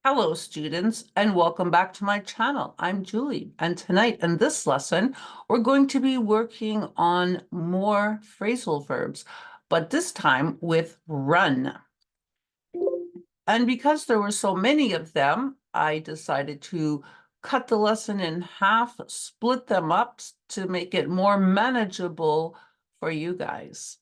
Hello, students, and welcome back to my channel. I'm Julie, and tonight in this lesson, we're going to be working on more phrasal verbs, but this time with run. And because there were so many of them, I decided to cut the lesson in half, split them up to make it more manageable for you guys.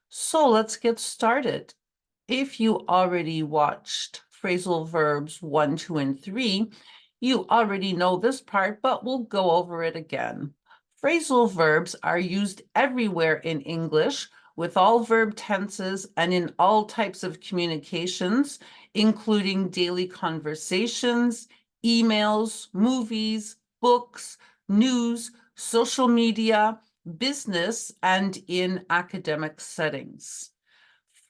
So let's get started. If you already watched phrasal verbs 1, 2, and 3, you already know this part, but we'll go over it again. Phrasal verbs are used everywhere in English with all verb tenses and in all types of communications, including daily conversations, emails, movies, books, news, social media, business, and in academic settings.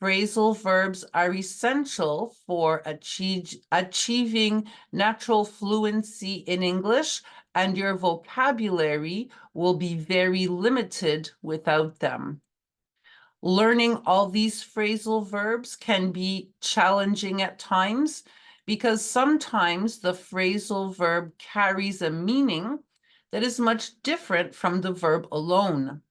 Phrasal verbs are essential for achieving natural fluency in English, and your vocabulary will be very limited without them. Learning all these phrasal verbs can be challenging at times because sometimes the phrasal verb carries a meaning that is much different from the verb alone.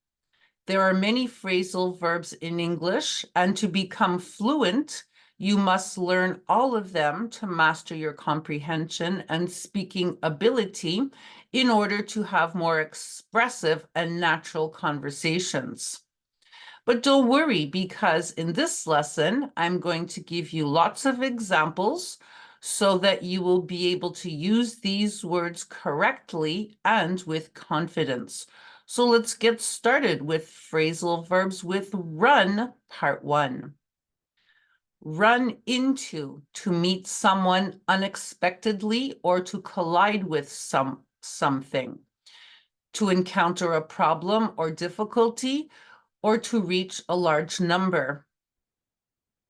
There are many phrasal verbs in English, and to become fluent, you must learn all of them to master your comprehension and speaking ability in order to have more expressive and natural conversations. But don't worry, because in this lesson, I'm going to give you lots of examples so that you will be able to use these words correctly and with confidence. So let's get started with phrasal verbs with run, part 1. Run into, to meet someone unexpectedly or to collide with something. To encounter a problem or difficulty, or to reach a large number.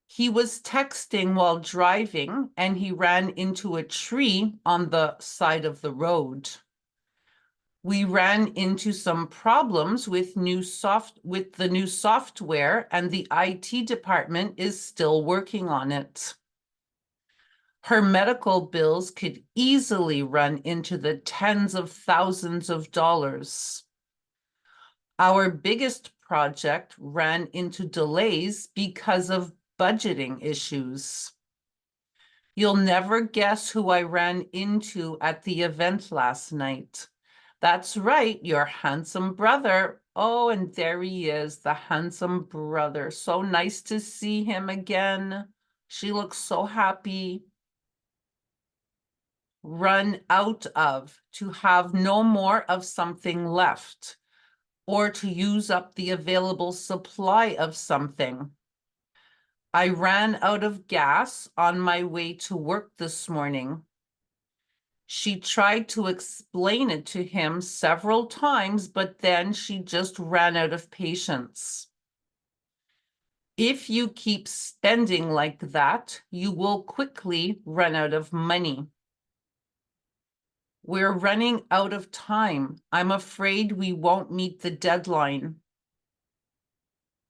He was texting while driving and he ran into a tree on the side of the road. We ran into some problems with the new software, and the IT department is still working on it. Her medical bills could easily run into the tens of thousands of dollars. Our biggest project ran into delays because of budgeting issues. You'll never guess who I ran into at the event last night. That's right, your handsome brother. Oh, and there he is, the handsome brother. So nice to see him again. She looks so happy. Run out of, to have no more of something left, or to use up the available supply of something. I ran out of gas on my way to work this morning. She tried to explain it to him several times, but then she just ran out of patience. If you keep spending like that, you will quickly run out of money. We're running out of time. I'm afraid we won't meet the deadline.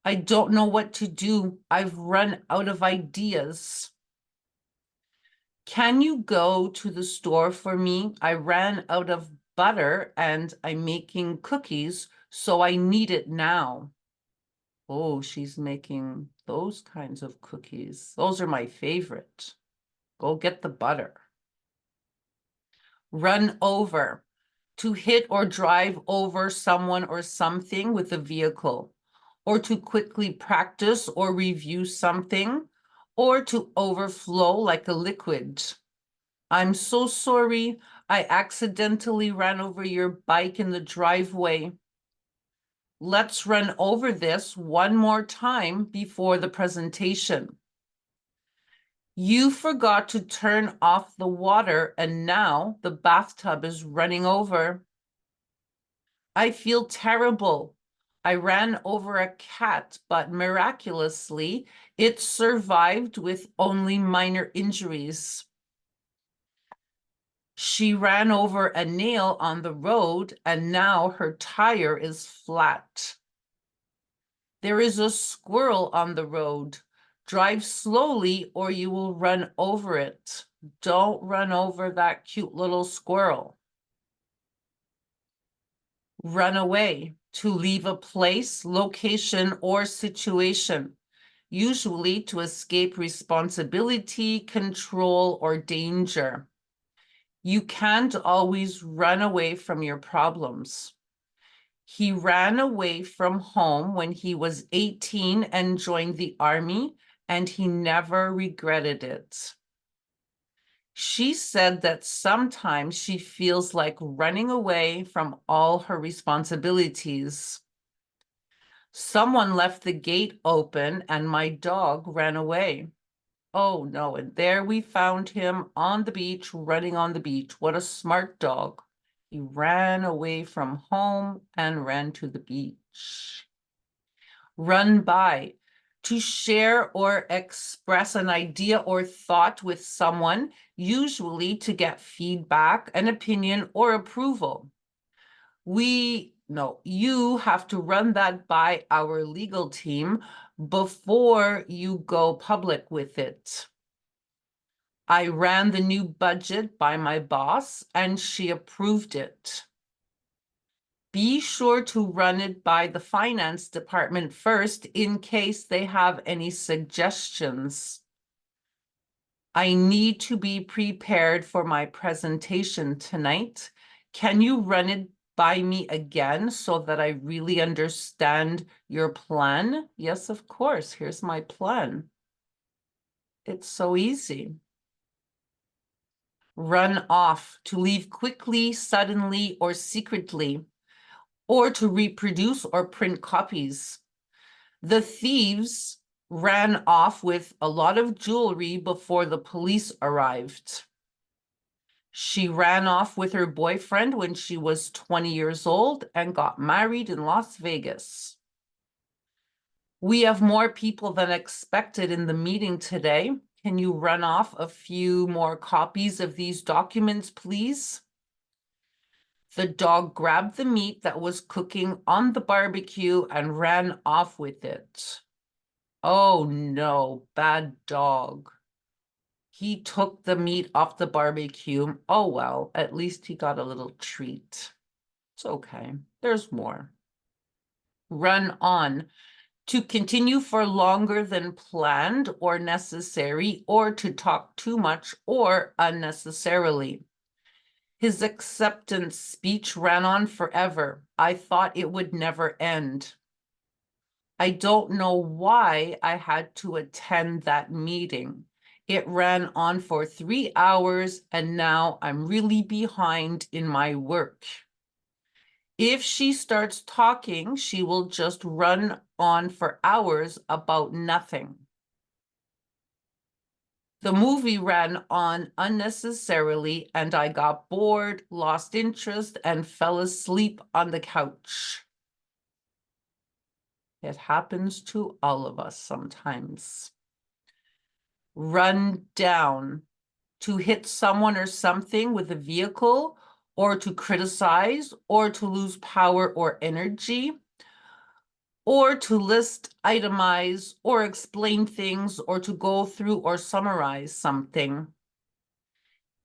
I don't know what to do. I've run out of ideas. Can you go to the store for me? I ran out of butter and I'm making cookies, so I need it now. Oh, she's making those kinds of cookies. Those are my favorite. Go get the butter. Run over, to hit or drive over someone or something with a vehicle, or to quickly practice or review something, or to overflow like a liquid. I'm so sorry, I accidentally ran over your bike in the driveway. Let's run over this one more time before the presentation. You forgot to turn off the water and now the bathtub is running over. I feel terrible. I ran over a cat, but miraculously, it survived with only minor injuries. She ran over a nail on the road and now her tire is flat. There is a squirrel on the road. Drive slowly or you will run over it. Don't run over that cute little squirrel. Run away, to leave a place, location, or situation, usually to escape responsibility, control, or danger. You can't always run away from your problems. He ran away from home when he was 18 and joined the army, and he never regretted it. She said that sometimes she feels like running away from all her responsibilities. Someone left the gate open and my dog ran away. Oh no, and there we found him on the beach, running on the beach. What a smart dog. He ran away from home and ran to the beach. Run by, to share or express an idea or thought with someone, usually to get feedback, an opinion, or approval. You have to run that by our legal team before you go public with it. I ran the new budget by my boss and she approved it. Be sure to run it by the finance department first in case they have any suggestions. I need to be prepared for my presentation tonight. Can you run it by me again so that I really understand your plan? Yes, of course. Here's my plan. It's so easy. Run off, to leave quickly, suddenly, or secretly, or to reproduce or print copies. The thieves ran off with a lot of jewelry before the police arrived. She ran off with her boyfriend when she was 20 years old and got married in Las Vegas. We have more people than expected in the meeting today. Can you run off a few more copies of these documents, please? The dog grabbed the meat that was cooking on the barbecue and ran off with it. Oh no, bad dog. He took the meat off the barbecue. Oh well, at least he got a little treat. It's okay. There's more. Run on, to continue for longer than planned or necessary, or to talk too much or unnecessarily. His acceptance speech ran on forever. I thought it would never end. I don't know why I had to attend that meeting. It ran on for 3 hours and now I'm really behind in my work. If she starts talking, she will just run on for hours about nothing. The movie ran on unnecessarily and I got bored, lost interest, and fell asleep on the couch. It happens to all of us sometimes. Run down, to hit someone or something with a vehicle, or to criticize, or to lose power or energy, or to list, itemize, or explain things, or to go through or summarize something.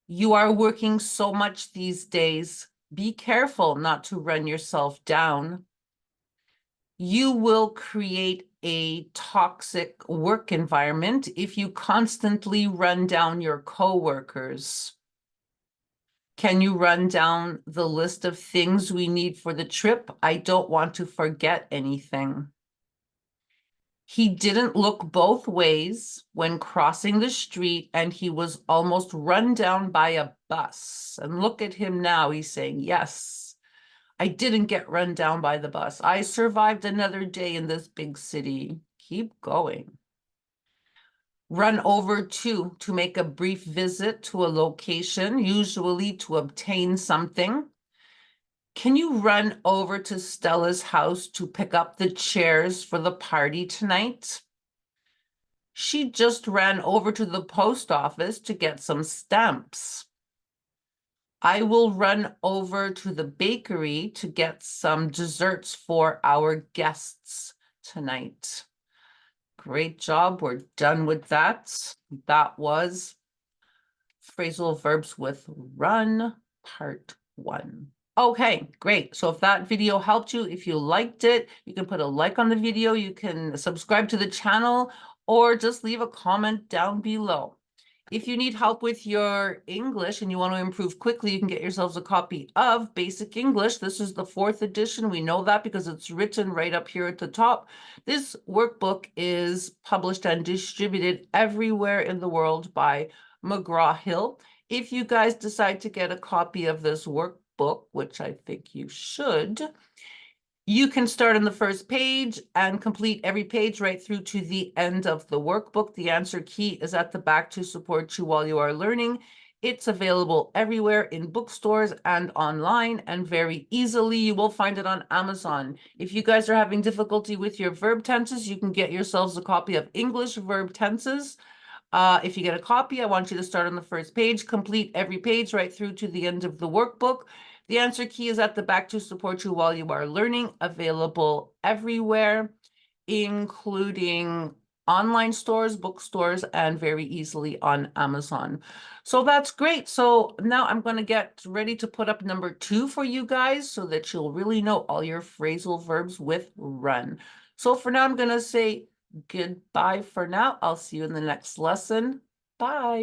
You are working so much these days. Be careful not to run yourself down. You will create a toxic work environment if you constantly run down your coworkers. Can you run down the list of things we need for the trip? I don't want to forget anything. He didn't look both ways when crossing the street and he was almost run down by a bus. And look at him now, he's saying, yes, I didn't get run down by the bus. I survived another day in this big city. Keep going. Run over to make a brief visit to a location, usually to obtain something. Can you run over to Stella's house to pick up the chairs for the party tonight? She just ran over to the post office to get some stamps. I will run over to the bakery to get some desserts for our guests tonight. Great job. We're done with that. That was Phrasal verbs with run, part 1. Okay, great. So if that video helped you, if you liked it, you can put a like on the video, you can subscribe to the channel, or just leave a comment down below. If you need help with your English and you want to improve quickly, you can get yourselves a copy of Basic English. This is the 4th edition. We know that because it's written right up here at the top. This workbook is published and distributed everywhere in the world by McGraw-Hill. If you guys decide to get a copy of this workbook, which I think you should, you can start on the first page and complete every page right through to the end of the workbook. The answer key is at the back to support you while you are learning. It's available everywhere in bookstores and online, and very easily you will find it on Amazon. If you guys are having difficulty with your verb tenses, you can get yourselves a copy of English Verb Tenses. If you get a copy, I want you to start on the first page, complete every page right through to the end of the workbook. The answer key is at the back to support you while you are learning, available everywhere, including online stores, bookstores, and very easily on Amazon. So that's great. So now I'm going to get ready to put up number 2 for you guys so that you'll really know all your phrasal verbs with run. So for now, I'm going to say goodbye for now. I'll see you in the next lesson. Bye.